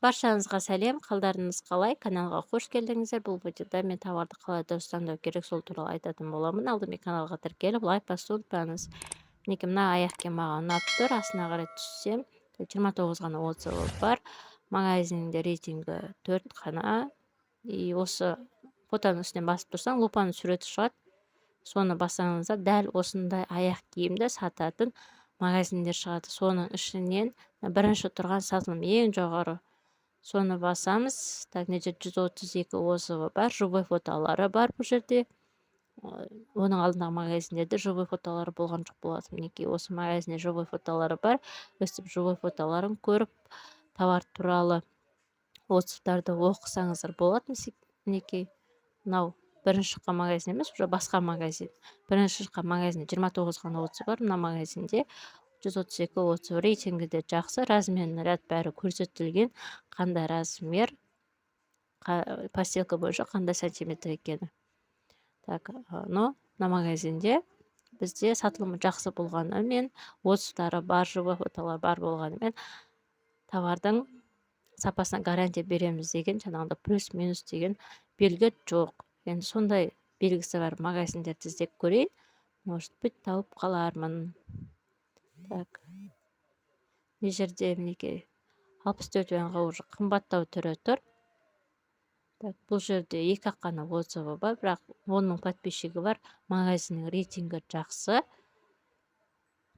Баршаңызға сәлем, қалдарыңыз қалай? Каналға қош келдіңіздер. Бұл видеода мен товарды қалай дұрыс таңдау керек, сол туралы айтатын боламын. Алдымен каналға тіркеліп, лайк басуды ұмытпаңыз. Мінекей мына аяқ киім маған ұнап тұр. Астына қарай түссем, 29 ғана отзывы бар. Магазинінде рейтингі 4 қана. И осы фотоның үстінен басып тұрсаң, лупаның суреті шығады. Соны бассаңыздар, дәл осындай аяқ киімді сататын магазиндер шығады. Соның ішінен бірінші тұрған сатылым ең жоғары. Соны басамыз. Так, мына жерде 132 отзывы бар, живой фотолары бар бұл жерде. Оның алдындағы магазиндерде живой фотолары болған жоқ болатын. Мінекей осы магазинде живой фотолары бар. Өстіп живой фотоларын көріп, товар туралы отзывтарды оқысаңыздар болады. Мінекей мынау бірінші шыққан магазин емес, уже басқа магазин. Бірінші шыққан магазинде 29 ғана отзыв бар, мына магазинде 132 отзыв. Рейтингі де жақсы, размерный ряд бәрі көрсетілген, қандай размер, постелка бойынша қандай сантиметр екені. Так, но мына магазинде бізде сатылымы жақсы болғанымен, отзывтары бар, живой фотолар бар болғанымен, товардың сапасына гарантия береміз деген, жаңағыда плюс-минус деген белгі жоқ. Енді сондай белгісі бар магазиндерді іздеп көрейін. Может быть, тауып қалармын. Так, мына жерде мінекей 64 юанға уже қымбаттау түрі тұр. Так, бұл жерде 2 қана отзывы бар, бірақ 10 мың подписчигі бар. Магазиннің рейтингі жақсы.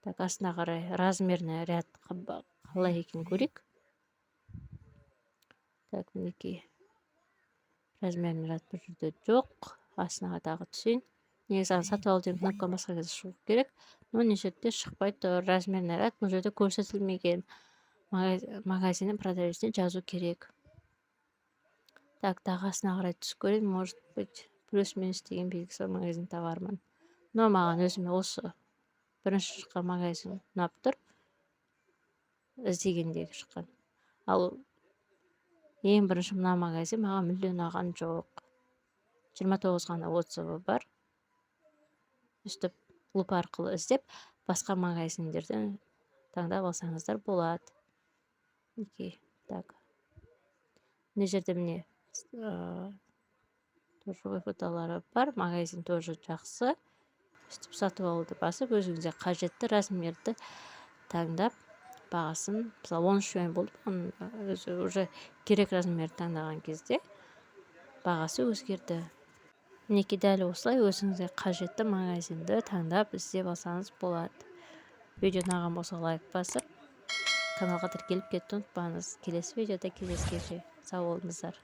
Так, астына қарай размерный ряд қалай екен көрейік. Так, мінекей размерный ряд бұл жерде жоқ. Астына тағы түсейін. Негізі сатып алу деген кнопка басқа кезде шығу керек. Но мына жерде шықпай тұр. Размерный ряд бұл жерде көрсетілмеген. Магазиннің продавеціне жазу керек. Так, тағасына қарай түсіп көрейін. Может быть, плюс-минус деген белгісі бар магазин товармын. Но маған өзіме осы бірінші шыққан магазин ұнап тұр. Іздегендегі шыққан. Ал ең бірінші мына магазин маған мүлде ұнаған жоқ. 29 ғана отзывы бар. Үстіп лупа арқылы іздеп, басқа магазиндерден таңдап алсаңыздар болады. Окей, так. Мына жерде міне живой фотолары бар, магазин тоже жақсы. Үстіп сатып алуды басып, өзіңізге қажетті размерді таңдап, бағасын, мысалы 13 юан болды, өзі уже керек размерді таңдаған кезде бағасы өзгерді. Мінекей дәл осылай өзіңізге қажетті магазинді таңдап іздеп алсаңыз болады. Видео ұнаған болса лайк басып, каналға тіркеліп кетуді ұмытпаңыз. Келесі видеода кездескенше сау болыңыздар.